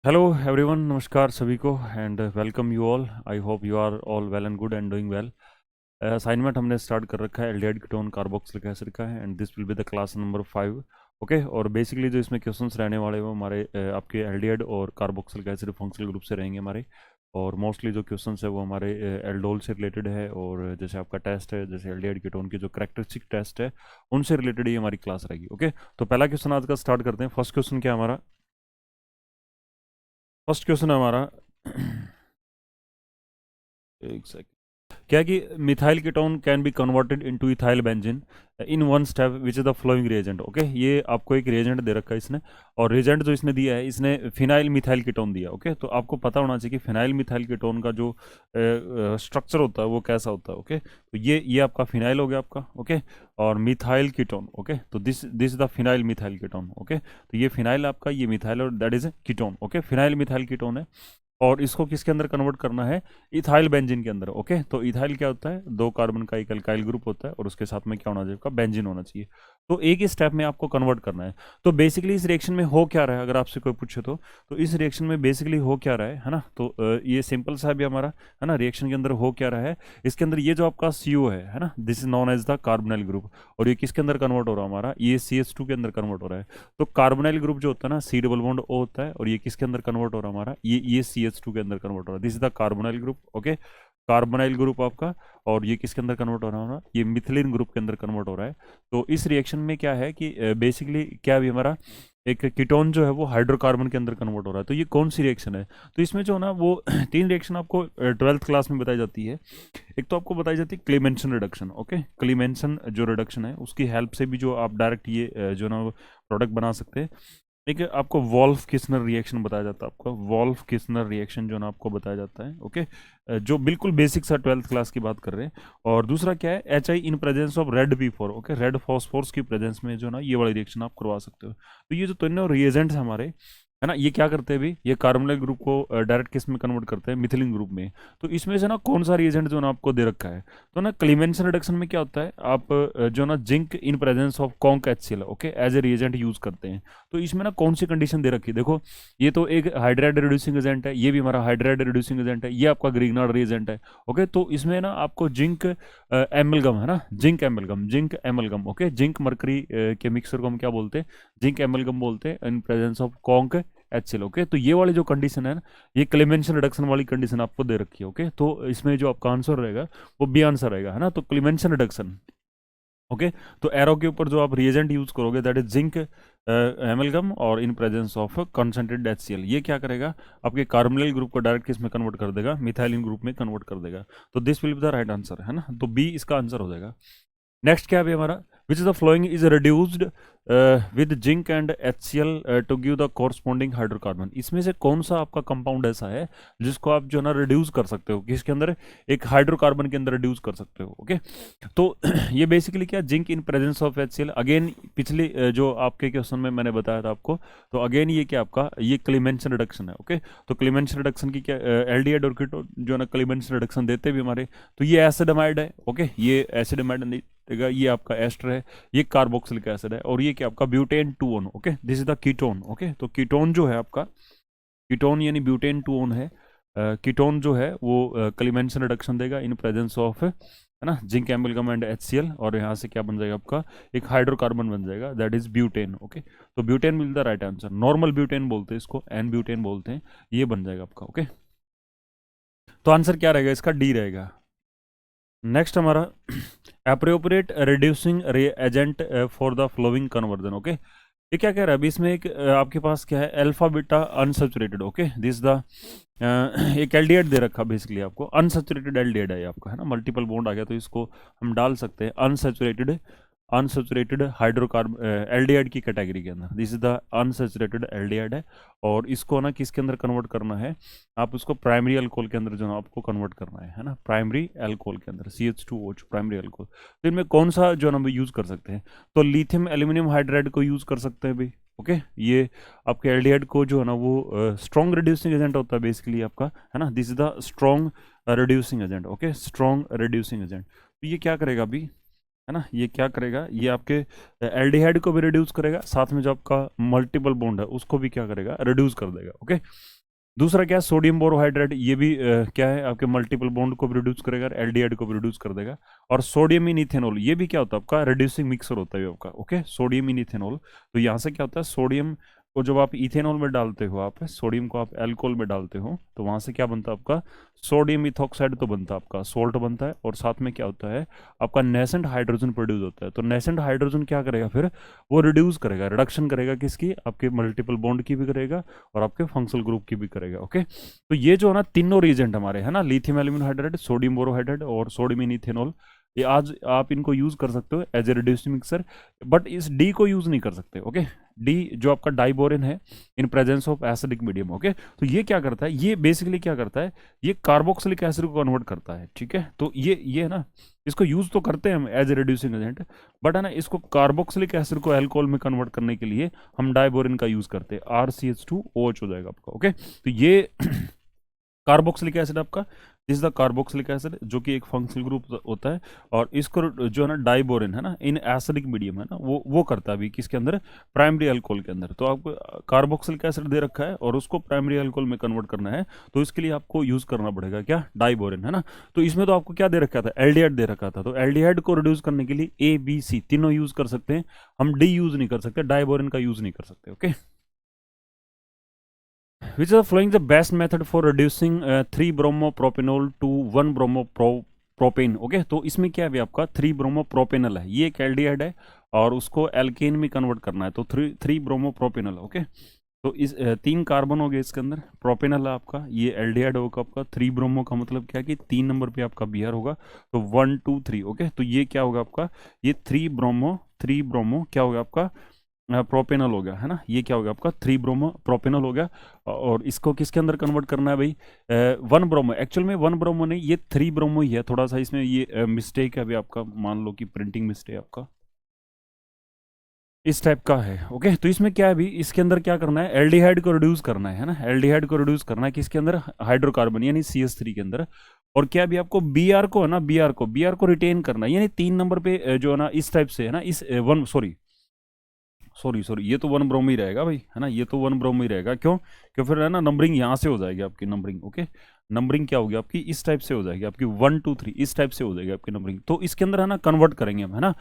Hello everyone, नमस्कार सभी को and welcome you all. I hope you are all well and good and doing well. Assignment हमने start कर रखा है एल्डिहाइड कीटोन कार्बोक्सिलिक एसिड का है and this will be the class number 5। Okay, और बेसिकली जो इसमें क्वेश्चंस रहने वाले वो हमारे आपके एल्डिहाइड और कार्बोक्सिलिक एसिड फंक्शनल ग्रुप से रहेंगे हमारे। और मोस्टली जो क्वेश्चंस है वो हमारे एल्डोल से रिलेटेड है, और जैसे आपका टेस्ट है जैसे एल्डिहाइड कीटोन की जो करेक्टरिस्टिक टेस्ट है उनसे रिलेटेड ही हमारी क्लास रहेगी। ओके, तो पहला क्वेश्चन आज का स्टार्ट करते हैं। फर्स्ट क्वेश्चन क्या है हमारा? फर्स्ट क्वेश्चन है हमारा एक सेकंड। क्या है कि methyl ketone can be converted into ethyl benzene in one step which is the flowing reagent. Okay, ये आपको एक रिएजेंट दे रखा है इसने, और रिएजेंट जो इसने दिया है इसने फिनाइल मिथाइल कीटोन दिया। ओके, तो आपको पता होना चाहिए कि फिनाइल मिथाइल कीटोन का जो स्ट्रक्चर होता है वो कैसा होता है। ओके, तो ये आपका फिनाइल हो गया आपका। ओके, और मिथाइल कीटोन। ओके, तो this is the phenyl methyl ketone. Okay, तो ये फिनाइल आपका, ये मिथाइल, और that is ketone. Okay, phenyl methyl ketone है, और इसको किसके अंदर कन्वर्ट करना है? इथाइल बेंजीन के अंदर। ओके, तो इथाइल क्या होता है? 2 कार्बन का एक अल्काइल ग्रुप होता है, और उसके साथ में क्या होना चाहिए? आपका बेंजीन होना चाहिए। तो एक ही स्टेप में आपको कन्वर्ट करना है। तो बेसिकली इस रिएक्शन में हो क्या रहा है, अगर आपसे कोई पूछे तो इस रिएक्शन में बेसिकली हो क्या रहा है ना? तो ये सिंपल सा है भी हमारा, है ना। रिएक्शन के अंदर हो क्या रहा है? इसके अंदर ये जो आपका CO है ना, this is known as the carbonyl group, और ये किसके अंदर कन्वर्ट हो रहा है हमारा? ये CH2 के अंदर कन्वर्ट हो रहा है। तो कार्बोनाइल ग्रुप जो होता है ना, C डबल बॉन्ड O होता है, और ये किसके अंदर कन्वर्ट हो रहा है हमारा? ये CH2 के अंदर कन्वर्ट हो रहा है। This is the carbonyl group. Okay, carbonyl group आपका, और ये किसके अंदर कन्वर्ट हो रहा है हमारा? ये मिथिलीन ग्रुप के अंदर कन्वर्ट हो रहा है। तो इस रिएक्शन में क्या है कि बेसिकली क्या भी हमारा एक कीटोन जो है वो हाइड्रोकार्बन के अंदर कन्वर्ट हो रहा है। तो ये कौन सी रिएक्शन है? तो इसमें जो ना वो 3 रिएक्शन आपको 12th क्लास में बताई जाती है। एक तो आपको बताई जाती है क्लीमेंसन रिडक्शन। ओके, क्लीमेंसन जो रिडक्शन है उसकी हेल्प से भी जो आप डायरेक्ट ये जो ना प्रोडक्ट बना सकते हैं। एक आपको वॉल्फ किस्नर रिएक्शन बताया जाता है, आपका वॉल्फ किस्नर रिएक्शन जो ना आपको बताया जाता है। ओके, जो बिल्कुल बेसिक सा 12th क्लास की बात कर रहे हैं। और दूसरा क्या है? HI in presence of red P4। Okay, red phosphorus की प्रेजेंस में जो ना ये वाली रिएक्शन आप करवा सकते हो। तो ये जो तीनों रिएजेंट्स हमारे, है ना, ये क्या करते हैं भी? ये कार्बोनिल ग्रुप को डायरेक्ट किस में कन्वर्ट करते हैं? मिथिलीन ग्रुप में। तो इसमें से ना कौन सा रिएजेंट जो ना आपको दे रखा है? तो ना क्लीमेंसन रिडक्शन में क्या होता है? आप जो ना zinc in presence of conc HCl, okay, as a reagent use करते हैं। तो इसमें ना कौन सी कंडीशन दे रखी है? देखो, ये तो एक हाइड्राइड रिड्यूसिंग एजेंट है, ये भी हमारा हाइड्राइड रिड्यूसिंग एजेंट है, ये आपका ग्रिग्नार्ड रिएजेंट है। ओके, तो इसमें ना आपको जिंक एमलगम, है ना, zinc amalgam, zinc amalgam. Okay, zinc mercury के मिक्सर को हम क्या बोलते हैं? जिंक एमलगम बोलते हैं इन presence of conc HCl। Okay, तो ये वाली जो कंडीशन है ना, ये क्लेमेंसन रिडक्शन वाली कंडीशन आपको दे रखी है। ओके, तो इसमें जो आपका आंसर रहेगा वो बी आंसर रहेगा, है ना। तो क्लेमेंसन रिडक्शन। ओके, तो एरो के ऊपर जो आप रिएजेंट यूज करोगे दैट इज जिंक एमलगम और इन प्रेजेंस ऑफ कंसंट्रेटेड HCl, ये क्या करेगा? आपके कार्बोनिल ग्रुप को डायरेक्ट किस में कन्वर्ट कर देगा? मिथाइलिन ग्रुप में कन्वर्ट कर देगा। तो this will be the right answer, है ना। तो बी इसका आंसर हो जाएगा। नेक्स्ट क्या है हमारा? Which is the following is reduced with zinc and HCl to give the corresponding hydrocarbon. इसमें से कौन सा आपका कंपाउंड ऐसा है जिसको आप जो ना रिड्यूस कर सकते हो? किसके अंदर? एक हाइड्रोकार्बन के अंदर रिड्यूस कर सकते हो। ओके, तो ये बेसिकली क्या? Zinc in presence of HCl। Again पिछले जो आपके क्वेश्चन में मैंने बताया था आपको, तो अगेन ये क्या आपका? ये क्लीमेंसन रिडक्शन है। ओके, तो क्लीमेंसन रिडक्शन की क्या एल्डिहाइड और कीटोन जो ना क्लीमेंसन रिडक्शन देते भी हमारे, तो ये एसिडमाइड है। ओके, ये एसिडमाइड नहीं देगा, ये आपका एस्टर है, ये कार्बोक्सिलिक एसिड है, और ये क्या आपका? Butane 2 on. Okay, this is the ketone. Okay, तो कीटोन जो है आपका, कीटोन यानी ब्यूटेन 2 ऑन है। कीटोन जो है वो क्लीमेंसन रिडक्शन देगा इन प्रेजेंस ऑफ, है ना, जिंक एमलगम एंड HCl, और यहाँ से क्या बन जाएगा आपका? एक हाइड्रोकार्बन बन जाएगा, दैट इज ब्यूटेन। ओके, तो butane will the right answer. Normal butane बोलते हैं इसको, एन ब्यूटेन बोलते हैं, ये बन जाएगा आपका। ओके, तो आंसर क्या रहेगा इसका? डी रहेगा। नेक्स्ट हमारा appropriate reducing agent for the flowing conversion. Okay, ये क्या कह रहा है अभी इसमें? एक आपके पास क्या है? Alpha beta unsaturated. Okay, this the एक एल्डिहाइड दे रखा बेसिकली आपको, अनसेचुरेटेड एल्डिहाइड है आपका, है ना। मल्टीपल बॉन्ड आ गया तो इसको हम डाल सकते हैं अनसेचुरेटेड, अनसेचुरेटेड हाइड्रोकार्बन एल्डिहाइड की कैटेगरी के अंदर। This is the unsaturated aldehyde है, और इसको ना किसके अंदर कन्वर्ट करना है? आप उसको प्राइमरी अल्कोहल के अंदर जो ना आपको कन्वर्ट करना है ना, प्राइमरी अल्कोहल के अंदर, CH2OH प्राइमरी अल्कोहल। तो इनमें कौन सा जो ना यूज कर सकते हैं? तो लिथियम एल्यूमिनियम हाइड्राइड को यूज कर सकते हैं भाई। ओके, ये आपके एल्डिहाइड को जो है ना वो स्ट्रॉन्ग रिड्यूसिंग एजेंट होता है बेसिकली आपका, है ना। This is the strong reducing agent. Okay, strong reducing agent. तो ये क्या करेगा अभी? है ना, ये क्या करेगा, ये आपके एल्डिहाइड को भी रिड्यूस करेगा, साथ में जो आपका मल्टीपल बॉन्ड है उसको भी क्या करेगा, रिड्यूस कर देगा। ओके, दूसरा क्या है, सोडियम बोरोहाइड्रेट, ये भी क्या है, आपके मल्टीपल बॉन्ड को भी रिड्यूस करेगा, एल्डिहाइड को भी रिड्यूस कर देगा। और सोडियम इन इथेनॉल, ये भी क्या होता है आपका, रिड्यूसिंग मिक्सर होता है आपका। ओके, सोडियम इन इथेनॉल, तो यहाँ से क्या होता है, सोडियम को जब आप इथेनॉल में डालते हो, आप सोडियम को आप एल्कोहल में डालते हो, तो वहां से क्या बनता है आपका, सोडियम इथॉक्साइड तो बनता है आपका, सोल्ट बनता है, और साथ में क्या होता है आपका, नेसेंट हाइड्रोजन प्रोड्यूस होता है। तो नेसेंट हाइड्रोजन क्या करेगा फिर, वो रिड्यूस करेगा, रिडक्शन करेगा, किसकी, आपके मल्टीपल बॉन्ड की भी करेगा और आपके फंक्शनल ग्रुप की भी करेगा। ओके, तो ये जो है ना तीनों रीजेंट हमारे है ना, lithium aluminium hydrate, sodium borohydrate और सोडियम इन इथेनॉल, ये आज आप इनको यूज कर सकते हो as a reducing mixer, but इस डी को यूज नहीं कर सकते। ओके, डी जो आपका डाइबोरेन है in presence of acidic medium. Okay, तो ये क्या करता है, ये बेसिकली क्या करता है, ये कार्बोक्सिलिक एसिड को कन्वर्ट करता है। ठीक है, तो ये है ना, इसको यूज तो करते हैं हम as a reducing agent, but है ना, इसको कार्बोक्सिलिक एसिड को अल्कोहल में कन्वर्ट करने के लिए हम डाइबोरेन का यूज करते हैं, RCH2OH हो जाएगा आपका। ओके, तो ये कार्बोक्सिलिक एसिड आपका, दिस द कार्बोक्सिलिक एसिड, जो कि एक फंक्शनल ग्रुप होता है, और इसको जो है ना डाइबोरेन है ना, इन एसिडिक मीडियम है ना, वो करता है अभी किसके अंदर, प्राइमरी अल्कोहल के अंदर। तो आपको कार्बोक्सिलिक एसिड दे रखा है और उसको प्राइमरी अल्कोहल में कन्वर्ट करना है, तो इसके लिए आपको यूज करना पड़ेगा क्या, डाइबोरेन, है ना। तो इसमें तो आपको क्या दे रखा था, एल्डिहाइड दे रखा था, तो एल्डिहाइड को रिड्यूस करने के लिए ABC तीनों यूज कर सकते हैं हम, डी यूज नहीं कर सकते, डाइबोरेन का यूज नहीं कर सकते। Okay, which are following the best method for reducing 3-bromopropanol to 1-bromopropane। Okay, तो इसमें क्या है आपका 3-bromopropanol है, ये एक एल्डिहाइड है और उसको एल्केन में कन्वर्ट करना है, तो 3-bromopropanol। ओके, तो इस 3 कार्बन हो गए इसके अंदर, प्रोपेनल है आपका, ये एल्डिहाइड होगा आपका, 3 ब्रोमो का मतलब क्या है कि 3 नंबर पे आपका Br होगा, तो 1 2 3। ओके, तो ये क्या होगा आपका, ये 3 ब्रोमो क्या होगा आपका, प्रोपेनल हो गया, है ना, ये क्या हो गया आपका 3 ब्रोमो प्रोपेनल हो गया। और इसको किसके अंदर कन्वर्ट करना है भाई, 1 ब्रोमो, एक्चुअल में 1 ब्रोमो नहीं, ये 3 ब्रोमो ही है, थोड़ा सा इसमें ये मिस्टेक है अभी आपका, मान लो कि प्रिंटिंग मिस्टेक आपका इस टाइप का है। ओके, तो इसमें क्या है अभी, इसके अंदर क्या करना है, एल्डिहाइड को रिड्यूस करना है ना, एल्डिहाइड को रिड्यूस करना है किसके अंदर, हाइड्रोकार्बन यानी CH3 के अंदर। और क्या भी आपको Br को है ना, Br को रिटेन करना है, यानी 3 नंबर पे जो है ना इस टाइप से है ना, इस वन सॉरी ये तो 1 ब्रोमो ही रहेगा भाई, है ना, ये तो 1 ब्रोमो ही रहेगा, क्यों फिर है ना, नंबरिंग यहाँ से हो जाएगी आपकी नंबरिंग। ओके, नंबरिंग क्या होगी आपकी, इस टाइप से हो जाएगी आपकी 1 2 3, इस टाइप से हो जाएगी आपकी नंबरिंग। तो इसके अंदर है ना कन्वर्ट करेंगे हम, है ना,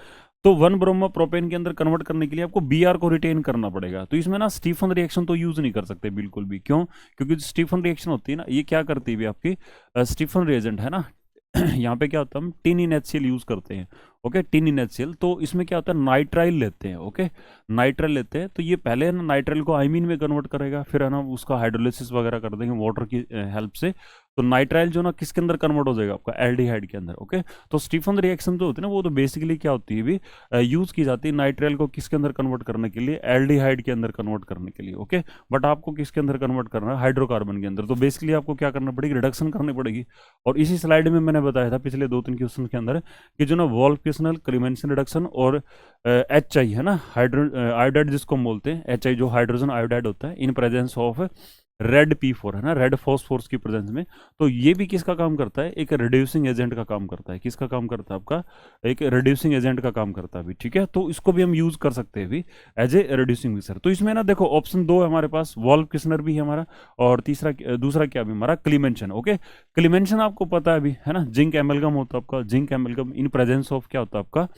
तो 1 ब्रोमो प्रोपेन के अंदर कन्वर्ट करने के लिए आपको Br को रिटेन करना पड़ेगा। तो इसमें ना स्टीफन रिएक्शन तो यूज नहीं कर सकते बिल्कुल भी, क्योंकि स्टीफन रिएक्शन होती है ना, ये क्या करती है आपकी, स्टीफन रिएजेंट है ना, यहाँ पे क्या होता है, हम टिन इन HCl यूज करते हैं। ओके, टिन इन HCl, तो इसमें क्या होता है, नाइट्राइल लेते हैं। ओके, नाइट्राइल लेते हैं, तो ये पहले है ना नाइट्राइल को आइमीन में कन्वर्ट करेगा, फिर है ना उसका हाइड्रोलिसिस वगैरह कर देंगे वाटर की हेल्प से, तो नाइट्राइल जो ना किसके अंदर कन्वर्ट हो जाएगा आपका, एल्डिहाइड के अंदर। ओके, तो स्टीफन रिएक्शन जो होती है ना, वो तो बेसिकली क्या होती है भी, यूज की जाती है नाइट्राइल को किसके अंदर कन्वर्ट करने के लिए, एल्डिहाइड के अंदर कन्वर्ट करने के लिए। ओके, बट आपको किसके अंदर कन्वर्ट करना है, हाइड्रोकार्बन के अंदर, तो बेसिकली आपको क्या करना पड़ेगी, रिडक्शन करनी पड़ेगी। और इसी स्लाइड में मैंने बताया था पिछले 2-3 क्वेश्चन के अंदर कि जो ना वोल्फिसनल क्लीमेंसन रिडक्शन और HI है ना, आयोडाइड जिसको हम बोलते हैं, HI जो हाइड्रोजन आयोडाइड होता है in presence of red P4 है ना, रेड फॉस्फोरस की प्रेजेंस में, तो ये भी किसका काम करता है, एक रिड्यूसिंग एजेंट का काम करता है। किसका काम करता है आपका, एक रिड्यूसिंग एजेंट का काम करता है भी। ठीक है, तो इसको भी हम यूज कर सकते हैं भी एज ए रिड्यूसिंग मिक्सर। तो इसमें ना देखो ऑप्शन 2 है हमारे पास, वॉल्व किस्नर भी है हमारा, और दूसरा क्या भी हमारा, क्लीमेंशन। ओके, क्लीमेंशन आपको पता है अभी, है ना, जिंक एमलगम होता है आपका, zinc amalgam in presence of क्या होता है आपका,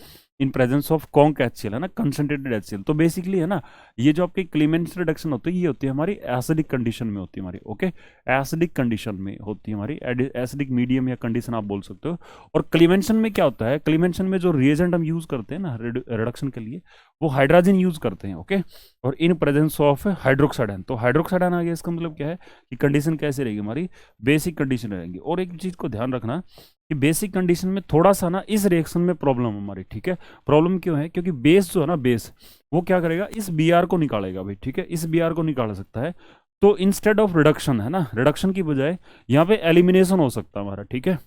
इन प्रेजेंस ऑफ कॉन्क HCl है ना, कंसंट्रेटेड HCl। तो बेसिकली है ना, ये जो आपकी क्लीमेंस रिडक्शन होती है, ये होती है हमारी एसिडिक कंडीशन में होती है हमारी। ओके, एसिडिक कंडीशन में होती है हमारी, एसिडिक मीडियम या कंडीशन आप बोल सकते हो। और क्लीमेंशन में क्या होता है, क्लीमेंशन में जो रिएजेंट हम यूज करते हैं ना रिडक्शन के लिए, वो हाइड्रोजन यूज करते हैं। ओके, और इन प्रेजेंस ऑफ हाइड्रोक्साइड आयन, तो हाइड्रोक्साइड आयन आ गया, इसका मतलब क्या है कि कंडीशन कैसे रहेगी हमारी, बेसिक कंडीशन रहेगी। और एक चीज को ध्यान रखना कि बेसिक कंडीशन में थोड़ा सा ना इस रिएक्शन में प्रॉब्लम हमारी। ठीक है, प्रॉब्लम क्यों है, क्योंकि बेस जो है ना, बेस वो क्या करेगा, इस Br को निकालेगा भाई। ठीक है, इस Br को निकाल सकता है, तो इंस्टेड ऑफ रिडक्शन है ना, रिडक्शन की बजाय यहाँ पे एलिमिनेशन हो सकता है हमारा। ठीक है,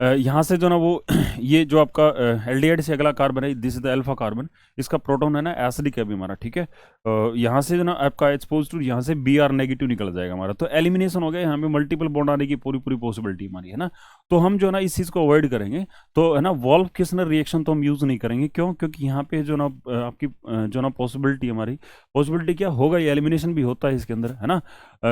यहाँ से जो ना वो ये जो आपका एल्डिहाइड से अगला कार्बन है, this is the alpha carbon, इसका प्रोटॉन है ना एसिडिक है भी हमारा। ठीक है, यहाँ से जो ना आपका एक्सपोज टू, यहाँ से Br नेगेटिव निकल जाएगा हमारा, तो एलिमिनेशन हो गया, यहाँ पे मल्टीपल बॉन्ड आने की पूरी पॉसिबिलिटी हमारी है ना। तो हम जो है ना इस चीज़ को अवॉइड करेंगे। तो है ना वॉल्व किसनर रिएक्शन तो हम यूज़ नहीं करेंगे, क्यों? क्योंकि यहाँ पे जो ना आपकी जो ना पॉसिबिलिटी हमारी पॉसिबिलिटी क्या होगा, ये एलिमिनेशन भी होता है इसके अंदर, है ना।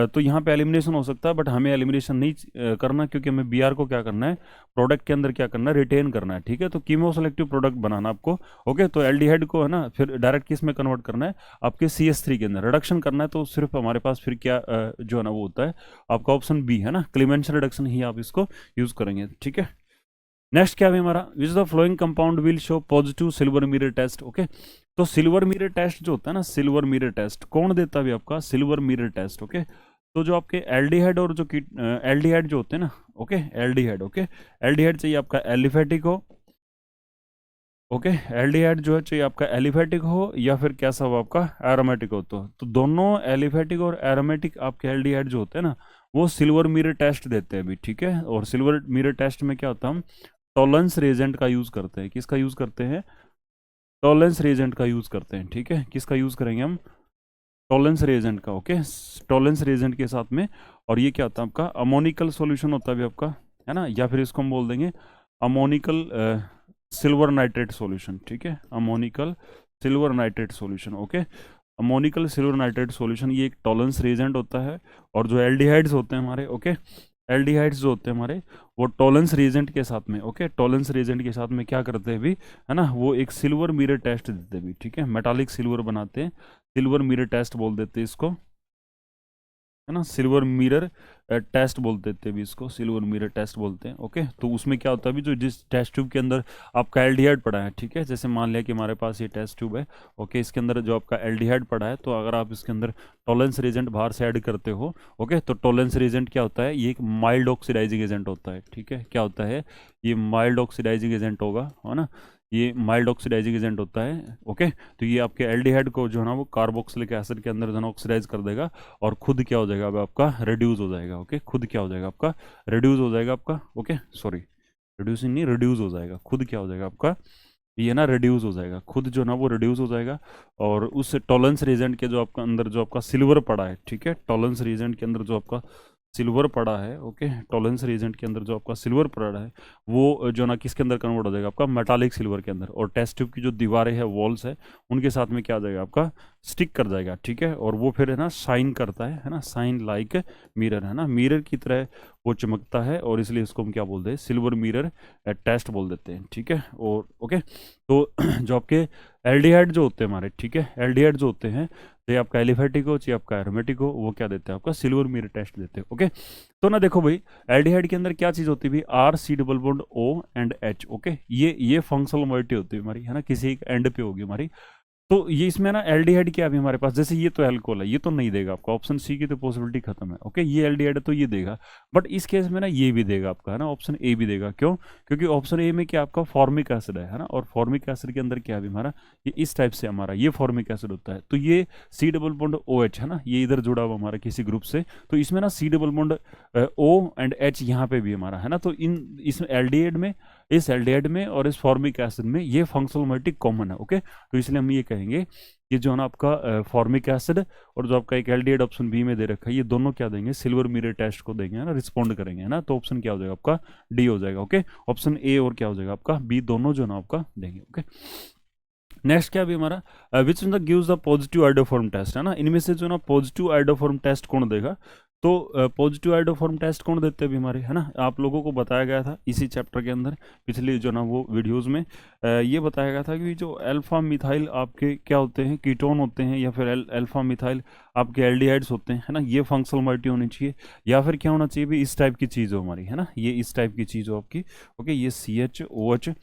तो यहाँ पे एलिमिनेशन हो सकता है, बट हमें एलिमिनेशन नहीं करना, क्योंकि हमें बी आर को क्या करना है, प्रोडक्ट के अंदर क्या करना है, रिटेन करना है, ठीक है। तो कीमो सेलेक्टिव प्रोडक्ट बनाना आपको, ओके। तो एल्डिहाइड को है ना फिर डायरेक्ट किस में कन्वर्ट करना है, आपके CH3 के अंदर रिडक्शन करना है। तो सिर्फ हमारे पास फिर क्या जो है ना वो होता है आपका ऑप्शन बी, है ना, क्लीमेंशन रिडक्शन ही आप इसको यूज करेंगे, ठीक है। नेक्स्ट क्या है हमारा, which the following compound will show positive silver mirror test, okay. तो सिल्वर मिरर टेस्ट जो होता है ना, सिल्वर मिरर टेस्ट कौन देता है आपका, सिल्वर मिरर टेस्ट, ओके। तो जो आपके एल्डिहाइड और जो एल्डिहाइड जो होते हैं ना, ओके, एल्डिहाइड, ओके, एल्डिहाइड चाहिए आपका एलिफेटिक हो, ओके। एल्डिहाइड जो है चाहिए आपका एलिफेटिक हो या फिर कैसा हो आपका एरोमेटिक हो। तो दोनों एलिफेटिक और एरोमेटिक आपके एल्डिहाइड जो होते हैं ना, वो सिल्वर मिरर टेस्ट देते हैं अभी, ठीक है। और सिल्वर मिरर टेस्ट में क्या होता है, हम टॉलरेंस रिएजेंट का यूज करते हैं। किसका यूज करते हैं, टॉलरेंस रिएजेंट का यूज करते हैं, ठीक है। किसका यूज करेंगे हम, टॉलरेंस रिएजेंट का, ओके, टॉलरेंस रिएजेंट के साथ में। और ये क्या होता है आपका अमोनिकल सॉल्यूशन होता है अभी आपका, है ना, या फिर इसको हम बोल देंगे अमोनिकल सिल्वर नाइट्रेट सॉल्यूशन, ठीक है, ammoniacal silver nitrate solution, okay. Ammoniacal silver nitrate solution ये एक टॉलरेंस रिएजेंट होता है। और जो एल्डिहाइड्स होते हैं हमारे, ओके, एल्डिहाइड्स जो होते हैं हमारे, वो टॉलरेंस रिएजेंट के साथ में, ओके, टॉलरेंस रिएजेंट के साथ में क्या करते हैं भी, है ना, वो एक सिल्वर मिरर टेस्ट देते हैं भी, ठीक है, मेटालिक सिल्वर बनाते हैं, सिल्वर मिरर टेस्ट बोल देते हैं इसको, है ना, सिल्वर मिरर टेस्ट बोल देते हैं भी इसको, सिल्वर मिरर टेस्ट बोलते हैं, ओके। तो उसमें क्या होता है भी, जो जिस टेस्ट ट्यूब के अंदर आपका एल्डिहाइड पड़ा है, ठीक है, जैसे मान लिया कि हमारे पास ये टेस्ट ट्यूब है, ओके, इसके अंदर जो आपका एल्डिहाइड पड़ा है, तो अगर आप इसके अंदर टॉलरेंस रिएजेंट बाहर से ऐड करते हो, ओके, तो टॉलरेंस रिएजेंट क्या होता है, ये एक माइल्ड ऑक्सीडाइजिंग एजेंट होता है, ठीक है। क्या होता है, ये माइल्ड ऑक्सीडाइजिंग एजेंट होगा, है ना, ये माइल्ड ऑक्सीडाइजिंग एजेंट होता है, ओके। तो ये आपके एल्डिहाइड को जो है ना वो कार्बोक्सिलिक एसिड के अंदर जो है ना ऑक्सीडाइज कर देगा, और खुद क्या हो जाएगा, अब आपका रिड्यूस हो जाएगा, ओके, खुद क्या हो जाएगा आपका रिड्यूस हो जाएगा आपका, ओके, सॉरी, रिड्यूसिंग नहीं, रिड्यूस हो जाएगा, खुद क्या हो जाएगा आपका, ये ना रिड्यूस हो जाएगा, खुद जो ना वो रिड्यूस हो जाएगा। और उस टॉलरेंस रिएजेंट के जो आपका अंदर जो आपका सिल्वर पड़ा है, ठीक है, टॉलरेंस रिएजेंट के अंदर जो आपका सिल्वर पड़ा है, ओके, टॉलरेंस रिएजेंट के अंदर जो आपका सिल्वर पड़ा है, वो जो ना किसके अंदर कन्वर्ट हो जाएगा आपका मेटालिक सिल्वर के अंदर। और टेस्ट ट्यूब की जो दीवारें हैं, वॉल्स है, उनके साथ में क्या आ जाएगा आपका स्टिक कर जाएगा, ठीक है। और वो फिर है ना शाइन करता है ना, शाइन लाइक मिरर, है ना, मिरर की तरह वो चमकता है, और इसलिए इसको हम क्या बोलते हैं, सिल्वर मिरर टेस्ट बोल देते हैं, ठीक है। और ओके, तो जो आपके एल्डिहाइड जो होते हैं हमारे, ठीक है, एल्डिहाइड जो होते हैं, चाहे आपका एलिफेटिक हो चाहे आपका एरोमेटिक हो, वो क्या देते हैं आपका सिल्वर मिरर टेस्ट देते हैं, ओके। तो ना देखो भाई, एल्डिहाइड के अंदर क्या चीज होती है भाई, R C double bond O and H, okay, ये फंक्शनल मोइटी होती है हमारी, है ना, किसी एक एंड पे होगी हमारी। तो ये इसमें ना एल्डिहाइड क्या अभी हमारे पास, जैसे ये तो एल्कोहल है, ये तो नहीं देगा आपका, ऑप्शन सी की तो पॉसिबिलिटी खत्म है, ओके, ये एल्डिहाइड है तो ये देगा। बट इस केस में ना ये भी देगा आपका, है ना, ऑप्शन ए भी देगा, क्यों? क्योंकि ऑप्शन ए में क्या आपका फॉर्मिक एसिड है ना, और फॉर्मिक एसिड के अंदर क्या है अभी हमारा, ये इस टाइप से हमारा ये फॉर्मिक एसिड होता है। तो ये C double bond O H, है ना, ये इधर जुड़ा हुआ हमारा किसी ग्रुप से, तो इसमें ना C double bond O and H यहाँ पे भी हमारा, है ना। तो इन इस एल्डिहाइड में, इस एल्डिहाइड में और इस फॉर्मिक एसिड में ये फंक्शनल मोइटी कॉमन है, ओके। तो इसलिए हम ये कहेंगे ये जो है ना आपका फॉर्मिक एसिड और जो आपका एक एल्डिहाइड ऑप्शन बी में दे रखा है, ये दोनों क्या देंगे, सिल्वर मिरर टेस्ट को देंगे, है ना, रिस्पॉन्ड करेंगे, है ना। तो ऑप्शन क्या हो जाएगा आपका, डी हो जाएगा, ओके। ऑप्शन ए और क्या हो जाएगा आपका बी, दोनों जो है ना आपका देंगे, ओके। नेक्स्ट क्या भी हमारा which the gives the positive iodoform test, है ना, इनमें से जो ना पॉजिटिव आइडोफॉर्म टेस्ट कौन देगा। तो पॉजिटिव आइडोफॉर्म टेस्ट कौन देते हैं भी हमारे, है ना, आप लोगों को बताया गया था इसी चैप्टर के अंदर, पिछले जो ना वो वीडियोस में ये बताया गया था कि जो अल्फा मिथाइल आपके क्या होते हैं, कीटोन होते हैं, या फिर अल्फा मिथाइल आपके एल्डिहाइड्स होते हैं, है ना, ये फंक्शनल मोइटी होनी चाहिए, या फिर क्या होना चाहिए भी, इस टाइप की चीज़ हो हमारी, है ना, ये इस टाइप की चीज़ हो आपकी, ओके, ये CH OH,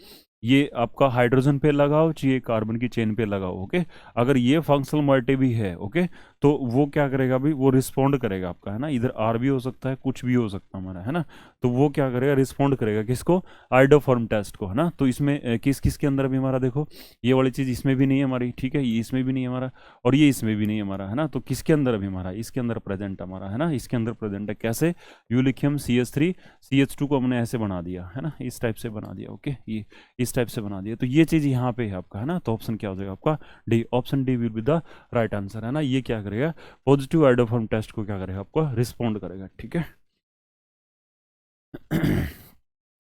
ये आपका हाइड्रोजन पे लगाओ चाहिए कार्बन की चेन पे लगाओ, ओके। अगर ये फंक्शनल मोइटी भी है, ओके, तो वो क्या करेगा भी, वो रिस्पॉन्ड करेगा आपका, है ना, इधर आर भी हो सकता है, कुछ भी हो सकता है हमारा, है ना। तो वो क्या करेगा, रिस्पॉन्ड करेगा किसको, आइडोफॉर्म टेस्ट को, है ना। तो इसमें किस किस के अंदर भी हमारा देखो, ये वाली चीज़ इसमें भी नहीं है हमारी, ठीक है, ये इसमें भी नहीं है हमारा, और ये इसमें भी नहीं है हमारा, है ना। तो किसके अंदर अभी हमारा, इसके अंदर प्रेजेंट हमारा, है ना, इसके अंदर प्रेजेंट है, कैसे, यूलिथियम CH3 CH2 को हमने ऐसे बना दिया, है ना, इस टाइप से बना दिया, ओके, ये इस टाइप से बना दिया। तो ये चीज़ यहाँ पे है आपका, है ना। तो ऑप्शन क्या हो जाएगा आपका D, option D will be the right answer, है ना। ये क्या करेगा, पॉजिटिव आइडोफॉर्म टेस्ट को क्या करेगा आपको रिस्पॉन्ड करेगा, ठीक है।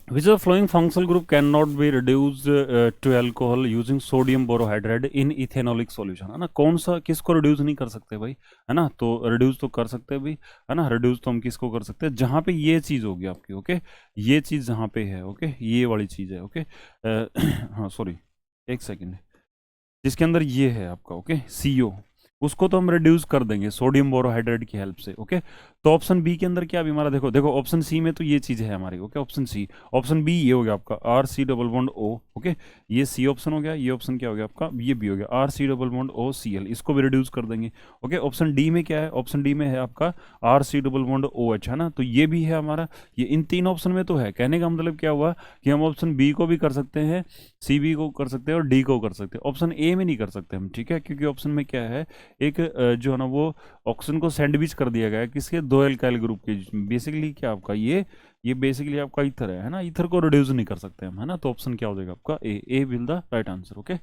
Which of the following functional group cannot be reduced to alcohol using sodium borohydride in ethanolic solution? है ना, कौन सा किसको रिड्यूस नहीं कर सकते भाई, है ना, तो रिड्यूस तो कर सकते हैं भाई, है ना, रिड्यूस तो हम किसको कर सकते हैं, जहाँ पे ये चीज़ होगी आपकी, ओके, ये चीज़ जहाँ पे है, ओके, ये वाली चीज़ है, ओके, हाँ सॉरी, एक सेकेंड, जिसके अंदर ये है आपका, ओके, CO, उसको तो हम रिड्यूस कर देंगे सोडियम बोरोहाइड्रेट की हेल्प से, ओके। तो ऑप्शन बी के अंदर क्या भी हमारा, देखो देखो ऑप्शन सी में तो ये चीज़ है हमारी, okay, option C, option B ये हो गया आपका RC double bond O, okay, ये सी ऑप्शन हो गया, ये ऑप्शन क्या हो गया आपका, ये भी हो गया RC double bond O Cl, इसको भी रिड्यूस कर देंगे, ओके। ऑप्शन डी में क्या है, ऑप्शन डी में है आपका RC डबल बॉन्ड OH, है ना, तो ये भी है हमारा, ये इन तीन ऑप्शन में तो है, कहने का मतलब क्या हुआ कि हम ऑप्शन बी को भी कर सकते हैं, सी बी को कर सकते हैं और डी को कर सकते हैं, ऑप्शन ए में नहीं कर सकते हम, ठीक है, क्योंकि ऑप्शन में क्या है, एक जो है ना वो ऑक्सीजन को सैंडविच कर दिया गया है किसके, दो एल्काइल ग्रुप के, बेसिकली क्या आपका ये बेसिकली आपका ईथर है ना, ईथर को रिड्यूस नहीं कर सकते हम, है ना, तो ऑप्शन क्या हो जाएगा आपका A will the right answer, okay.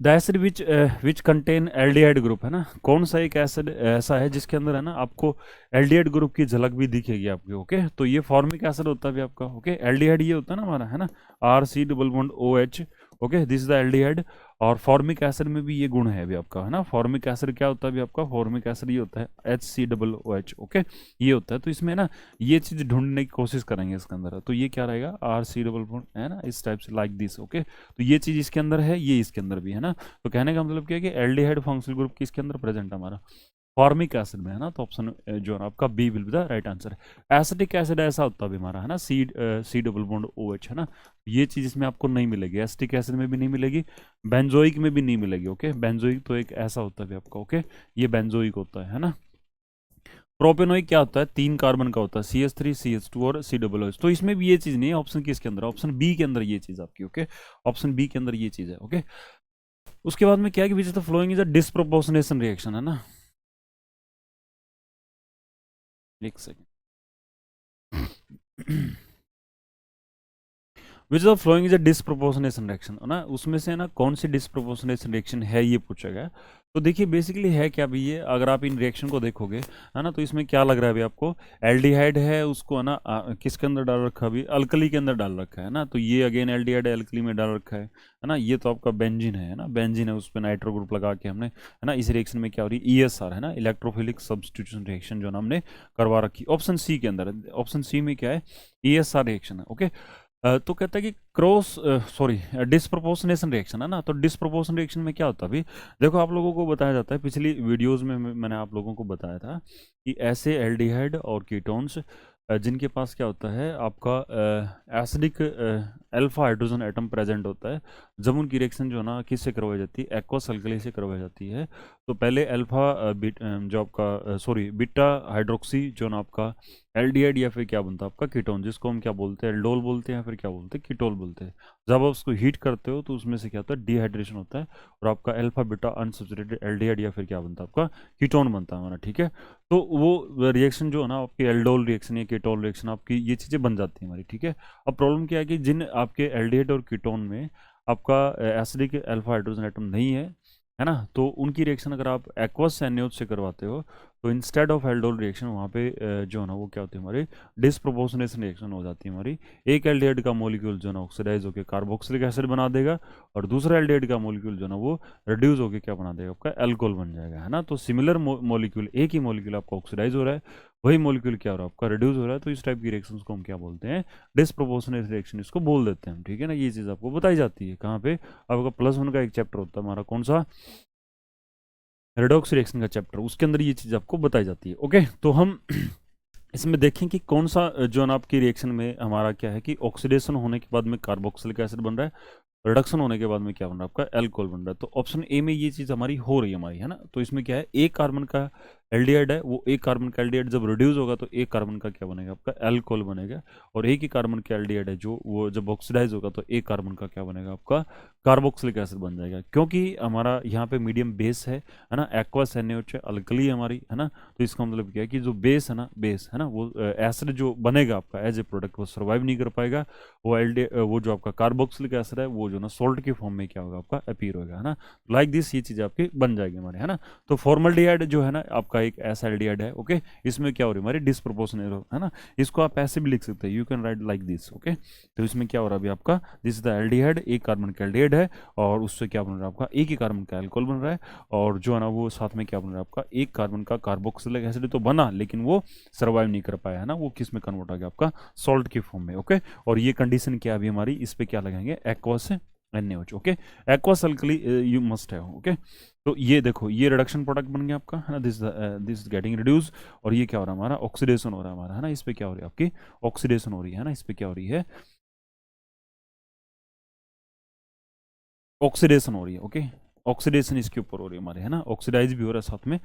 The acid which contain aldehyde group, है ना, कौन सा एक एसिड ऐसा है जिसके अंदर है ना आपको एल्डिहाइड ग्रुप की झलक भी दिखेगी आपकी, ओके, तो ये फॉर्मिक एसिड होता है भी आपका, ओके, एल्डिहाइड ये होता है ना हमारा, है ना, RC double bond OH, okay, this is the aldehyde, और फॉर्मिक एसिड में भी ये गुण है भी आपका, है ना, फॉर्मिक एसिड क्या होता है भी आपका, फॉर्मिक एसिड ये होता है HCOOH, ओके, ये होता है, तो इसमें ना ये चीज़ ढूंढने की कोशिश करेंगे इसके अंदर, तो ये क्या रहेगा RC डबल बॉन्ड, है ना, इस टाइप से लाइक दिस, ओके, तो ये चीज़ इसके अंदर है, ये इसके अंदर भी है ना, तो कहने का मतलब क्या है कि एल्डिहाइड फंक्शनल ग्रुप किसके अंदर प्रेजेंट है हमारा, फॉर्मिक एसिड में, है ना, तो ऑप्शन जो है ना आपका B will be the right answer है। एसिटिक एसिड ऐसा होता है भी हमारा, है ना, सी डबल बॉन्ड OH, है ना, ये चीज़ इसमें आपको नहीं मिलेगी, एसिटिक एसिड में भी नहीं मिलेगी, बेंजोइक में भी नहीं मिलेगी, ओके, बेंजोइक तो एक ऐसा होता है भी आपका, ओके, ये बेंजोइक होता है ना। प्रोपेनोइक क्या होता है, 3 कार्बन का होता है, CH3 CH2 और COOH, तो इसमें भी ये चीज़ नहीं है, ऑप्शन किसके अंदर, ऑप्शन बी के अंदर ये चीज़ आपकी, ओके, ऑप्शन बी के अंदर ये चीज़ है, ओके। उसके बाद में क्या है कि विच is the following is a disproportionation reaction, है ना, एक second, which of following is a disproportionation reaction, है ना, उसमें से ना कौन सी डिस्प्रोपोर्शनेशन रिएक्शन है ये पूछा गया। तो देखिए बेसिकली है क्या भी ये, अगर आप इन रिएक्शन को देखोगे, है ना, तो इसमें क्या लग रहा है अभी आपको, एल्डिहाइड है उसको, है ना, किसके अंदर डाल रखा है अभी, अल्कली के अंदर डाल रखा है ना, तो ये अगेन एल्डिहाइड अल्कली में डाल रखा है ना, ये तो आपका बेंजीन है ना, बेंजीन है, उस पर नाइट्रो ग्रुप लगा के हमने, है ना, इस रिएक्शन में क्या हो रही है, ESR, है ना, इलेक्ट्रोफिलिक सब्स्टिट्यूशन रिएक्शन जो ना हमने करवा रखी, ऑप्शन सी के अंदर, ऑप्शन सी में क्या है, ESR रिएक्शन है, ओके। तो कहता है कि डिस्प्रोपोर्शनेशन रिएक्शन, है ना, तो डिस्प्रोपोर्शन रिएक्शन में क्या होता है अभी, देखो आप लोगों को बताया जाता है, पिछली वीडियोस में मैंने आप लोगों को बताया था कि ऐसे एल्डिहाइड और कीटोन्स जिनके पास क्या होता है आपका acidic alpha hydrogen atom present होता है, जब उनकी रिएक्शन जो है ना किससे करवाई जाती है, एक्वस अल्कली से करवाई जाती है, तो पहले अल्फा जो आपका बीटा हाइड्रोक्सी जो ना आपका एल्डिहाइड या फिर क्या बनता है आपका कीटोन, जिसको हम क्या बोलते हैं, एल्डोल बोलते हैं या फिर क्या बोलते हैं, कीटोल बोलते हैं, जब आप उसको हीट करते हो तो उसमें से क्या होता है, डिहाइड्रेशन होता है और आपका अल्फा बीटा अनसैचुरेटेड एल्डिहाइड या फिर क्या बनता है आपका कीटोन बनता है हमारा, ठीक है। तो वो रिएक्शन जो है ना आपकी एल्डोल रिएक्शन या कीटोल रिएक्शन आपकी ये चीज़ें बन जाती हैं हमारी, ठीक है। अब प्रॉब्लम क्या है कि जिन आपके एल्डिहाइड और कीटोन में आपका एसिडिक अल्फा हाइड्रोजन एटम नहीं है ना, तो उनकी रिएक्शन अगर आप एक्वस NaOH से करवाते हो तो इंस्टेड ऑफ एल्डोल रिएक्शन वहाँ पे जो है ना वो क्या होती है हमारी डिस्प्रोपोर्शनेशन रिएक्शन हो जाती है हमारी, एक एल्डिहाइड का मॉलिक्यूल जो है ना ऑक्सीडाइज होकर कार्बोक्सिलिक एसिड बना देगा और दूसरा एल्डिहाइड का मॉलिक्यूल जो है ना वो रिड्यूस होकर क्या बना देगा आपका एल्कोहल बन जाएगा, है ना, तो सिमिलर मॉलिक्यूल, एक ही मॉलिक्यूल आपका ऑक्सीडाइज हो रहा है, वही मॉलिक्यूल क्या हो रहा है आपका रिड्यूस हो रहा है, तो इस टाइप की रिएक्शन को हम क्या बोलते हैं, डिस्प्रोपोर्शनेट रिएक्शन इसको बोल देते हैं हम, ठीक है ना, ये चीज़ आपको बताई जाती है कहाँ पे, आपका +1 का एक चैप्टर होता है हमारा, कौन सा, रेडॉक्स रिएक्शन का चैप्टर, उसके अंदर ये चीज़ आपको बताई जाती है, ओके। तो हम इसमें देखें कि कौन सा जो है आपकी रिएक्शन में हमारा क्या है कि ऑक्सीडेशन होने के बाद में कार्बोक्सिलिक एसिड बन रहा है, रिडक्शन होने के बाद में क्या बन रहा है आपका एल्कोहल बन रहा है, तो ऑप्शन ए में ये चीज़ हमारी हो रही है हमारी, है ना, तो इसमें क्या है, एक कार्बन का एल्डिहाइड है, वो एक कार्बन का एल्डिहाइड जब रिड्यूस होगा तो एक कार्बन का क्या बनेगा आपका एल्कोहल बनेगा, और एक ही कार्बन का एल्डिहाइड है जो वो जब ऑक्सीडाइज होगा तो एक कार्बन का क्या बनेगा आपका कार्बोक्सिलिक एसिड बन जाएगा, क्योंकि हमारा यहाँ पे मीडियम बेस है ना, एक्वस NaOH अल्कली हमारी, है ना, तो इसका मतलब क्या है कि जो बेस है ना वो एसिड जो बनेगा आपका एज ए प्रोडक्ट वो सर्वाइव नहीं कर पाएगा, वो जो आपका कार्बोक्सिलिक एसिड है वो जो ना सॉल्ट के फॉर्म में क्या होगा आपका अपीयर होगा, है ना, लाइक दिस ये चीज़ आपकी बन जाएगी हमारे, है ना। तो फॉर्मल्डिहाइड जो है ना आपका आपका एक एस एल्डिहाइड है, ओके। इसमें क्या हो रही है हमारी डिसप्रोपोर्शनल, है ना। इसको आप ऐसे भी लिख सकते हैं, you can write like this, okay. तो इसमें क्या हो रहा है अभी आपका, दिस इज द एल्डिहाइड, एक कार्बन का एल्डिहाइड है, और उससे क्या बन रहा है आपका, एक ही कार्बन का अल्कोहल बन रहा है, और जो है ना वो साथ में क्या बन रहा है आपका, एक कार्बन का कार्बोक्सिलिक एसिड तो बना, लेकिन वो सर्वाइव नहीं कर पाया, है ना। वो किस में कन्वर्ट आ गया आपका, सॉल्ट के फॉर्म में, ओके। और ये कंडीशन क्या अभी हमारी, इस पे क्या लगाएंगे, aqueous NaOH, okay. Aqueous alkali you must है, ओके। तो ये देखो, ये रिडक्शन प्रोडक्ट बन गया आपका, है ना, दिस गेटिंग रिड्यूस, और ये क्या हो रहा है हमारा, ऑक्सीडेशन हो रहा है हमारा, है ना। इस पे क्या हो रही है आपकी, ऑक्सीडेशन हो रही है ना, इस पे क्या हो रही है, ऑक्सीडेशन हो रही है, ओके। ऑक्सीडेशन इसके ऊपर हो रही है हमारे, है ना, ऑक्सीडाइज भी हो रहा है साथ में,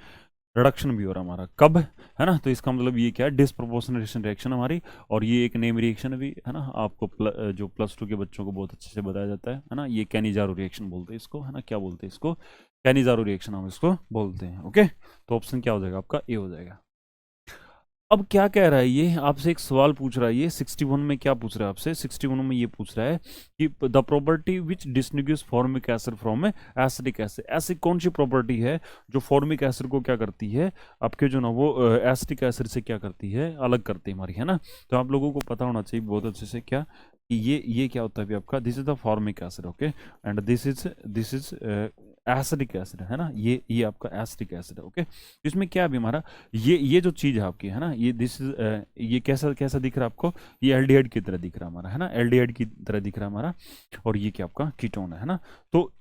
रिडक्शन भी हो रहा है हमारा, कब, है ना। तो इसका मतलब ये क्या है, डिसप्रोपोर्शनल रिएक्शन हमारी, और ये एक नेम रिएक्शन भी है ना, आपको जो +2 के बच्चों को बहुत अच्छे से बताया जाता है ना। ये कैनिजारो रिएक्शन बोलते हैं इसको, है ना, क्या बोलते हैं इसको, कैनिजारो रिएक्शन हम इसको बोलते हैं, ओके। तो ऑप्शन क्या हो जाएगा आपका, ए हो जाएगा। अब क्या कह रहा है ये, आपसे एक सवाल पूछ रहा है ये 61 में, क्या पूछ रहा है आपसे 61 में, ये पूछ रहा है कि the property which distinguish formic acid from acidic acid, ऐसी कौन सी प्रॉपर्टी है जो फॉर्मिक एसिड को क्या करती है, आपके जो ना वो एसिडिक एसिड से क्या करती है, अलग करती है हमारी, है ना। तो आप लोगों को पता होना चाहिए बहुत अच्छे से क्या, कि ये क्या होता है अभी आपका, this is the formic acid, okay, and this is acidic acid, है ना। ये आपका एसिडिक एसिड है, ओके। इसमें क्या अभी हमारा, ये जो चीज़ है आपकी, है ना, ये दिस ये कैसा कैसा दिख रहा है आपको, ये एल्डिहाइड की तरह दिख रहा है हमारा, है ना, एल्डिहाइड की तरह दिख रहा है हमारा, और ये क्या आपका कीटोन है ना। तो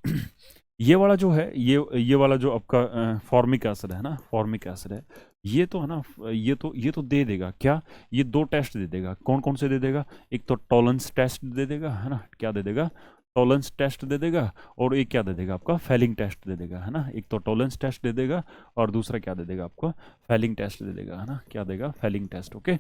ये वाला जो है, ये वाला जो आपका फॉर्मिक एसिड है ना, फॉर्मिक एसिड है, ये तो है ना, ये तो दे देगा क्या, ये दो टेस्ट दे देगा, कौन कौन से दे देगा, एक तो टॉलरेंस टेस्ट दे देगा, है ना, क्या दे देगा, टॉलरेंस टेस्ट दे देगा, और एक क्या दे देगा आपका, फेलिंग टेस्ट दे देगा, है ना। एक तो टॉलरेंस टेस्ट दे देगा, और दूसरा क्या दे देगा आपको, फेलिंग टेस्ट दे देगा, है ना, क्या देगा, फेलिंग टेस्ट, ओके।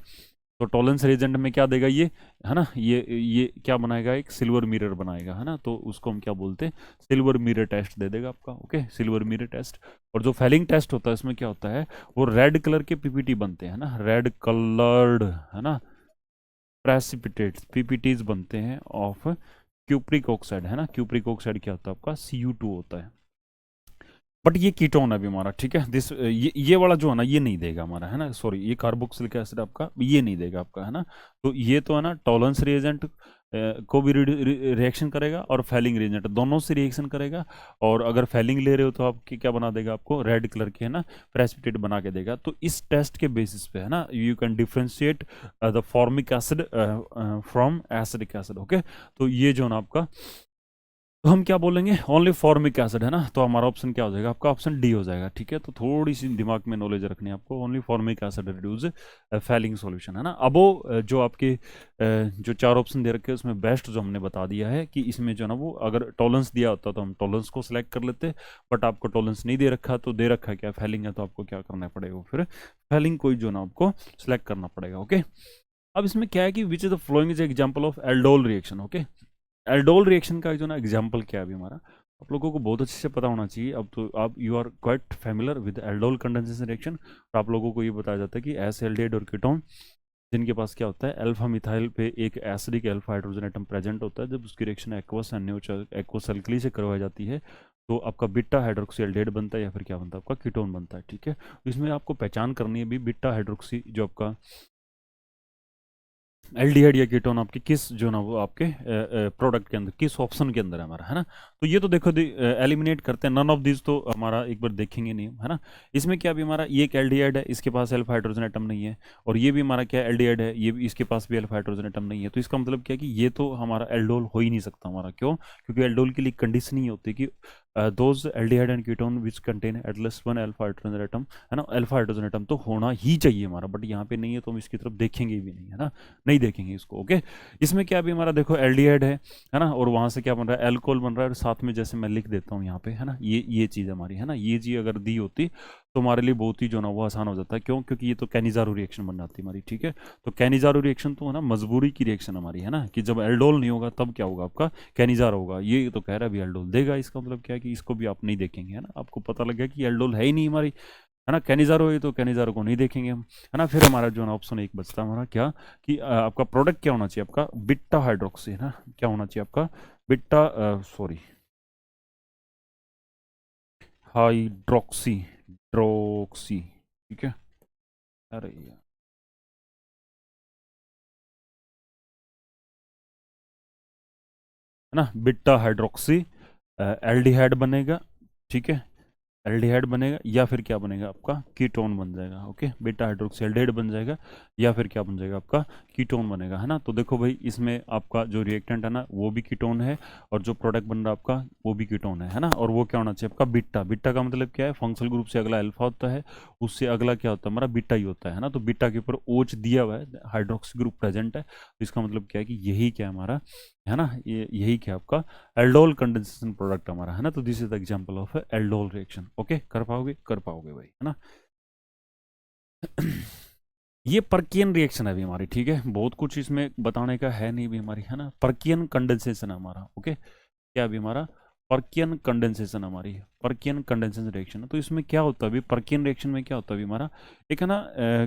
तो टॉलरेंस रिएजेंट में क्या देगा ये, है ना, ये क्या बनाएगा, एक सिल्वर मिरर बनाएगा, है ना। तो उसको हम क्या बोलते हैं, सिल्वर मिरर टेस्ट दे देगा आपका, ओके, सिल्वर मिरर टेस्ट। और जो फेलिंग टेस्ट होता है इसमें क्या होता है, वो रेड कलर के पीपीटी बनते हैं ना, रेड कलर्ड, है ना, प्रेसिपिटेट्स पीपीटीज बनते हैं ऑफ क्यूप्रिक ऑक्साइड, है ना। क्यूप्रिक ऑक्साइड क्या होता है आपका, Cu2 होता है, बट ये कीटोन है अभी हमारा, ठीक है। ये वाला जो है ना, ये नहीं देगा हमारा, है ना, सॉरी, ये कार्बोक्सिलिक एसिड आपका ये नहीं देगा आपका, है ना। तो ये तो है ना, टॉलरेंस रिएजेंट को भी रिएक्शन करेगा, और फेलिंग रिएजेंट दोनों से रिएक्शन करेगा, और अगर फेलिंग ले रहे हो तो आपकी क्या बना देगा, आपको रेड कलर के, है ना, प्रेसिपिटेट बना के देगा। तो इस टेस्ट के बेसिस पे, है ना, you can differentiate the formic acid from acidic acid, okay. तो ये जो ना आपका, तो हम क्या बोलेंगे, ओनली फॉर्मिक एसिड, है ना। तो हमारा ऑप्शन क्या हो जाएगा आपका, ऑप्शन डी हो जाएगा, ठीक है। तो थोड़ी सी दिमाग में नॉलेज रखनी है आपको, only formic acid reduce Fehling solution, है ना। अब वो जो आपके जो 4 ऑप्शन दे रखे हैं उसमें बेस्ट जो हमने बता दिया है, कि इसमें जो ना वो अगर टॉलरेंस दिया होता तो हम टॉलरेंस को सिलेक्ट कर लेते, बट आपको टॉलरेंस नहीं दे रखा, तो दे रखा है क्या, फेलिंग है, तो आपको क्या करना पड़ेगा, फिर फेलिंग कोई जो ना आपको सिलेक्ट करना पड़ेगा, ओके। अब इसमें क्या है कि विच is the following is example of aldol reaction, okay. Aldol reaction का जो ना एग्जाम्पल क्या है अभी हमारा, आप लोगों को बहुत अच्छे से पता होना चाहिए। अब तो आप you are quite familiar with aldol condensation reaction, तो आप लोगों को ये बताया जाता है कि एसिड और कीटोन जिनके पास क्या होता है, अल्फा मिथाइल पे एक acidic alpha hydrogen atom present होता है, जब उसकी रिएक्शन एक्वस एक्वस अल्कली से करवाई जाती है, तो आपका बीटा हाइड्रोक्सी एल्डेहाइड बनता है, या फिर क्या बनता है आपका कीटोन बनता है, ठीक है। इसमें आपको पहचान करनी है भी, बीटा हाइड्रोक्सी जो आपका एल्डिहाइड या कीटोन आपके किस जो ना वो आपके प्रोडक्ट के अंदर, किस ऑप्शन के अंदर है हमारा, है ना। तो ये तो देखो एलिमिनेट करते हैं, नन ऑफ दिस तो हमारा एक बार देखेंगे नहीं, है ना। इसमें क्या भी हमारा, ये एक एल्डिहाइड है, इसके पास अल्फा हाइड्रोजन एटम नहीं है, और ये भी हमारा क्या एल्डिहाइड है, ये भी इसके पास भी अल्फा हाइड्रोजन एटम नहीं है। तो इसका मतलब क्या है कि ये तो हमारा एल्डोल हो ही नहीं सकता हमारा, क्यों, क्योंकि एल्डोल के लिए कंडीशन ही होती है कि those aldehyde and ketone which contain at least 1 alpha hydrogen atom, है ना, अल्फा हाइड्रोजन एटम तो होना ही चाहिए हमारा, बट यहाँ पे नहीं है, तो हम इसकी तरफ देखेंगे भी नहीं, है ना, नहीं देखेंगे इसको, ओके। इसमें क्या भी हमारा देखो एल्डिहाइड है ना, और वहां से क्या बन रहा है, एल्कोहल बन रहा है, और साथ में जैसे मैं लिख देता हूँ यहाँ पे, है ना, ये चीज़ हमारी, है ना, ये चीज़ अगर दी होती तो हमारे लिए बहुत ही जो ना वो आसान हो जाता है, क्यों, क्योंकि ये तो कैनिजारो रिएक्शन बन जाती है हमारी, ठीक है। तो कैनिजारो रिएक्शन तो है ना मजबूरी की रिएक्शन हमारी, है ना, कि जब एल्डोल नहीं होगा तब क्या होगा आपका, कैनिजारो होगा। ये तो कह रहा है अभी एल्डोल देगा, इसका मतलब क्या है कि इसको भी आप नहीं देखेंगे, है ना, आपको पता लग गया कि एल्डोल है ही नहीं हमारी, है ना, कैनिजारो है, तो कैनिजारो को नहीं देखेंगे हम, है ना। फिर हमारा जो ना ऑप्शन एक बचता है हमारा क्या, कि आपका प्रोडक्ट क्या होना चाहिए आपका, बिट्टा हाइड्रोक्सी, है ना, क्या होना चाहिए आपका, बिट्टा सॉरी हाइड्रोक्सी ड्रोक्सी ठीक है। अरे यार, है ना, बीटा हाइड्रोक्सी एल्डिहाइड बनेगा। ठीक है, एल्डिहाइड बनेगा या फिर क्या बनेगा आपका कीटोन बन जाएगा। ओके, बीटा हाइड्रोक्सी एल्डिहाइड बन जाएगा या फिर क्या बन जाएगा आपका कीटोन बनेगा, है ना। तो देखो भाई, इसमें आपका जो रिएक्टेंट है ना वो भी कीटोन है, और जो प्रोडक्ट बन रहा है आपका वो भी कीटोन है ना। और वो क्या होना चाहिए आपका बीटा। बीटा का मतलब क्या है, फंक्शनल ग्रुप से अगला अल्फा होता है, उससे अगला क्या होता है हमारा बीटा ही होता है ना। तो बीटा के ऊपर OH दिया हुआ है, हाइड्रोक्सी ग्रुप प्रेजेंट है, तो इसका मतलब क्या है कि यही क्या है हमारा, है ना, ये यही क्या आपका एल्डोल कंडेंसेशन प्रोडक्ट हमारा, है ना। तो this is the example of aldol reaction. Okay, कर पाओगे भाई, है ना। ये पर्कियन रिएक्शन है अभी हमारी, ठीक है, बहुत कुछ इसमें बताने का है नहीं भी हमारी, है ना। पर्कियन कंडेंसेशन है हमारा। ओके, क्या अभी हमारा पर्कियन कंडेंसेशन हमारी, पर्कियन कंडेंसेशन रिएक्शन है। तो इसमें क्या होता है अभी, पर्कियन रिएक्शन में क्या होता है अभी हमारा, एक है ना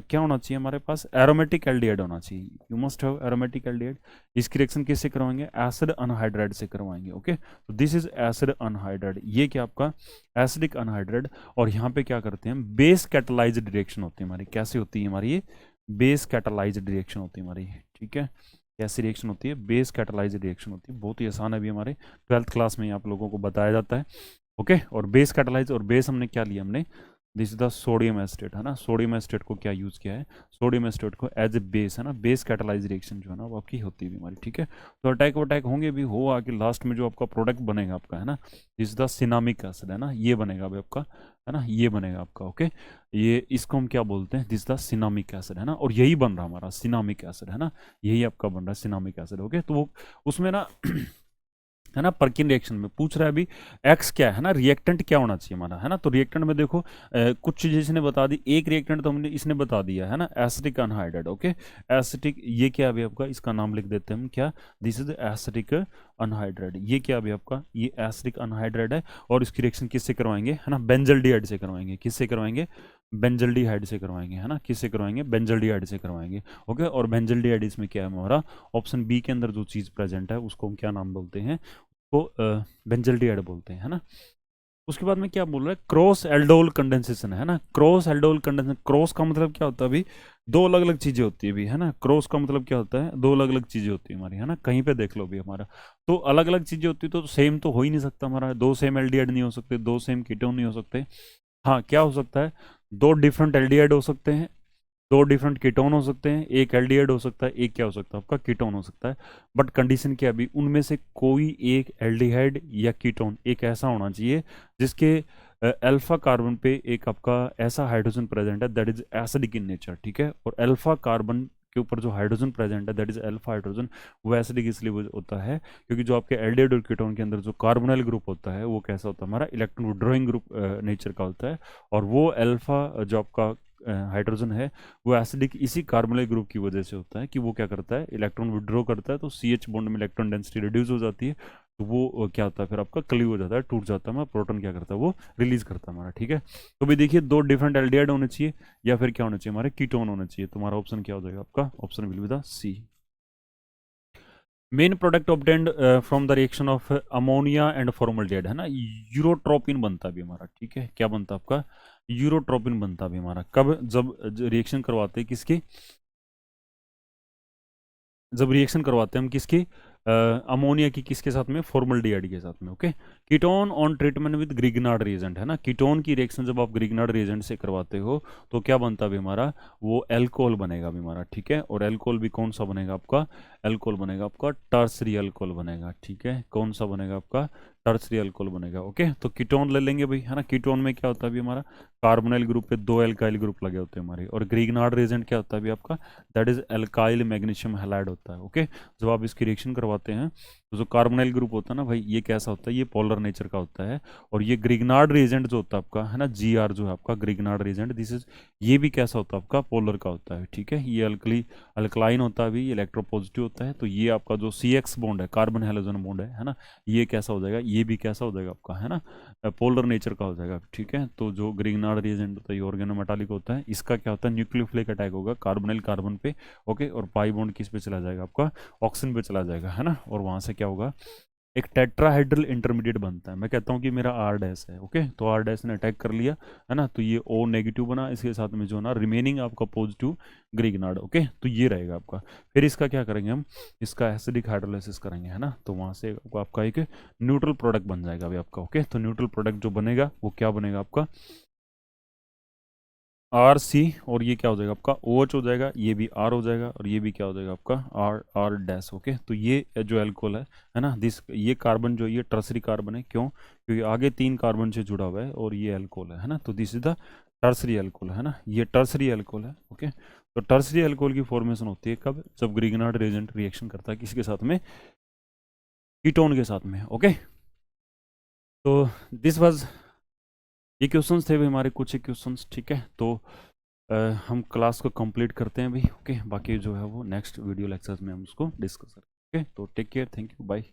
क्या होना चाहिए हमारे पास, एरोमेटिक एल्डिहाइड होना चाहिए। You must have aromatic aldehyde. इसकी रिएक्शन किससे करवाएंगे, एसिड अनहाइड्राइड से करवाएंगे। ओके, तो दिस इज एसिड अनहाइड्राइड, ये क्या आपका एसिडिक अनहाइड्राइड। और यहाँ पे क्या करते हैं, बेस कैटालाइज्ड रिएक्शन होती है हमारी। कैसे होती है हमारी ये, बेस कैटालाइज्ड रिएक्शन होती है हमारी, ठीक है। कैसी रिएक्शन होती है, बेस कैटालाइज्ड रिएक्शन होती है। बहुत ही आसान है, अभी हमारे 12th क्लास में आप लोगों को बताया जाता है। ओके, और बेस कैटालाइज, और बेस हमने क्या लिया, हमने this is the sodium estate, है ना। सोडियम एस्टेट को क्या यूज किया है, सोडियम एस्टेट को एज ए बेस, है ना। बेस कैटालाइज रिएक्शन जो है ना वो आपकी होती है हमारी, ठीक है। तो अटैक वटैक होंगे भी, हो आके लास्ट में जो आपका प्रोडक्ट बनेगा आपका, है ना, this is the cinnamic acid, है ना, ये बनेगा अभी आपका, है ना, ये बनेगा आपका। ओके, ये इसको हम क्या बोलते हैं, दिस द सिनामिक एसिड, है ना। और यही बन रहा हमारा सिनामिक एसिड, है ना, यही आपका बन रहा है सिनामिक एसिड। ओके, तो वो उसमें ना है ना, पर्किन रिएक्शन में पूछ रहा है अभी एक्स क्या है ना, रिएक्टेंट क्या होना चाहिए हमारा, है ना। तो रिएक्टेंट में देखो कुछ चीजें इसने बता दी, एक रिएक्टेंट तो हमने इसने बता दिया, है ना, एसिटिक अनहाइड्राइड। ओके, एसिटिक, ये क्या अभी आपका, इसका नाम लिख देते हैं हम क्या, दिस इज एसिटिक अनहाइड्राइड। ये क्या अभी आपका, ये एसिटिक अनहाइड्राइड है। और इसकी रिएक्शन किससे करवाएंगे, है ना, बेंजल्डिहाइड से करवाएंगे। किससे करवाएंगे, बेंजल्डिहाइड से करवाएंगे, है ना। किससे करवाएंगे, बेंजल्डिहाइड से करवाएंगे। ओके, और बेंजल्डिहाइड इसमें क्या है हमारा, ऑप्शन बी के अंदर जो चीज प्रेजेंट है उसको हम क्या नाम बोलते हैं, को बेंजल्डिहाइड बोलते हैं, है ना। उसके बाद में क्या बोल रहा है, क्रॉस एल्डोल कंडेंसेशन, है ना। क्रॉस एल्डोल कंडेंसेशन, क्रॉस का मतलब क्या होता है अभी, दो अलग अलग चीजें होती है अभी, है ना। क्रॉस का मतलब क्या होता है, दो अलग अलग चीजें होती है हमारी, है ना। कहीं पे देख लो अभी हमारा, तो अलग अलग चीजें होती है तो सेम तो हो ही नहीं सकता हमारा, दो सेम एल्डिहाइड नहीं हो सकते, दो सेम कीटोन नहीं हो सकते। हाँ, क्या हो सकता है, दो डिफरेंट एल्डिहाइड हो सकते हैं, दो डिफरेंट कीटोन हो सकते हैं, एक एल्डिहाइड हो सकता है, एक क्या हो सकता है आपका कीटोन हो सकता है। बट कंडीशन क्या है अभी, उनमें से कोई एक एल्डिहाइड या कीटोन एक ऐसा होना चाहिए जिसके अल्फा कार्बन पे एक आपका ऐसा हाइड्रोजन प्रेजेंट है that is acidic in nature, ठीक है। और अल्फा कार्बन के ऊपर जो हाइड्रोजन प्रेजेंट है दैट इज अल्फा हाइड्रोजन, वो एसिडिक इसलिए होता है क्योंकि जो आपके एल्डिहाइड और कीटोन के अंदर जो कार्बोनाइल ग्रुप होता है वो कैसा होता है हमारा, इलेक्ट्रॉन विड्रॉइंग ग्रुप नेचर का होता है। और वो अल्फा जो आपका हाइड्रोजन है वो एसिडिक इसी कार्बोनिल ग्रुप की वजह से होता है कि वो क्या करता है, इलेक्ट्रॉन विड्रॉ करता है, तो CH बॉन्ड में इलेक्ट्रॉन डेंसिटी रिड्यूस हो जाती है, तो वो क्या होता है फिर आपका क्लीव हो जाता है, टूट जाता है हमारा, प्रोटॉन क्या करता है वो रिलीज करता है हमारा, ठीक है। तो भी देखिए, दो डिफरेंट एल्डिहाइड होने चाहिए या फिर क्या होना चाहिए हमारे, कीटोन होना चाहिए। तुम्हारा ऑप्शन क्या हो जाएगा आपका, option will be the C. Main product obtained from the reaction of ammonia and formaldehyde, है ना, यूरोट्रोपिन बनता भी हमारा, ठीक है। क्या बनता आपका, यूरोट्रोपिन बनता भी हमारा, कब, जब रिएक्शन करवाते हैं किसकी, जब रिएक्शन करवाते हैं हम किसकी, अमोनिया की किसके साथ में, फॉर्मल्डिहाइड के साथ में। Okay, ketone on treatment with Grignard reagent, है ना। कीटोन की रिएक्शन जब आप ग्रिग्नार्ड रिएजेंट से करवाते हो तो क्या बनता भी हमारा, वो एल्कोहल बनेगा भी हमारा, ठीक है। और एल्कोहल भी कौन सा बनेगा आपका, एल्कोहल बनेगा आपका टर्सरी एल्कोहल बनेगा, ठीक है। कौन सा बनेगा आपका, टर्सरी एल्कोहल बनेगा। ओके, तो कीटोन ले लेंगे भाई, है ना। कीटोन में क्या होता है भी हमारा, कार्बोनाइल ग्रुप पे दो एल्काइल ग्रुप लगे होते हैं हमारे। और ग्रिग्नार्ड रिएजेंट क्या होता है भी आपका, that is alkyl magnesium halide होता है। ओके, जब आप इसकी रिएक्शन करवाते हैं तो जो कार्बोनाइल ग्रुप होता है ना भाई, ये कैसा होता है, ये पोलर नेचर का होता है। और ये ग्रिग्नार्ड रिएजेंट जो होता है आपका, है ना, GR जो है आपका ग्रिग्नार्ड रिएजेंट, दिस इज, ये भी कैसा होता है आपका, पोलर का होता है, ठीक है। ये अल्कलाइन होता है भी, ये इलेक्ट्रोपॉजिटिव होता है। तो ये आपका जो CX बॉन्ड है, कार्बन हेलोजन बॉन्ड है ना, ये कैसा हो जाएगा, ये भी कैसा हो जाएगा आपका, है ना, पोलर नेचर का हो जाएगा, ठीक है। तो जो ग्रिग्नार्ड रिएजेंट होता है ये ऑर्गेनोमेटालिक होता है, इसका क्या होता है, न्यूक्लियोफिलिक अटैक होगा कार्बोनिल कार्बन पे। ओके, और पाई बॉन्ड किस पे चला जाएगा आपका, ऑक्सीजन पे चला जाएगा, है ना। और वहां से क्या होगा, एक टेट्राहाइड्रल इंटरमीडिएट बनता है। मैं कहता हूँ कि मेरा आर डैश है, ओके, तो आर डैश ने अटैक कर लिया है ना, तो ये ओ नेगेटिव बना, इसके साथ में जो ना रिमेनिंग आपका पॉजिटिव ग्रिग्नार्ड, ओके, तो ये रहेगा आपका। फिर इसका क्या करेंगे हम, इसका एसिडिक हाइड्रोलाइसिस करेंगे, है ना, तो वहाँ से आपका एक न्यूट्रल प्रोडक्ट बन जाएगा अभी आपका, ओके। तो न्यूट्रल प्रोडक्ट जो बनेगा वो क्या बनेगा आपका, आर सी, और ये क्या हो जाएगा आपका ओ एच हो जाएगा, ये भी आर हो जाएगा, और ये भी क्या हो जाएगा आपका आर आर डैश, ओके। तो ये जो एल्कोहल है ना, दिस ये कार्बन जो ये टर्सरी कार्बन है, क्यों, क्योंकि आगे 3 कार्बन से जुड़ा हुआ है और ये एल्कोहल है ना, तो this is the tertiary alcohol, है ना, ये टर्सरी एल्कोहल है, ओके। तो टर्सरी एल्कोहल की फॉर्मेशन होती है कब, जब ग्रिग्नार्ड रिएजेंट रिएक्शन करता है किसके साथ में, कीटोन के साथ में, ओके। तो दिस वाज, ये क्वेश्चंस थे भी हमारे कुछ ही क्वेश्चंस, ठीक है। तो हम क्लास को कंप्लीट करते हैं भाई, ओके, बाकी जो है वो नेक्स्ट वीडियो लेक्चर्स में हम उसको डिस्कस करेंगे, ओके। तो take care, thank you, bye.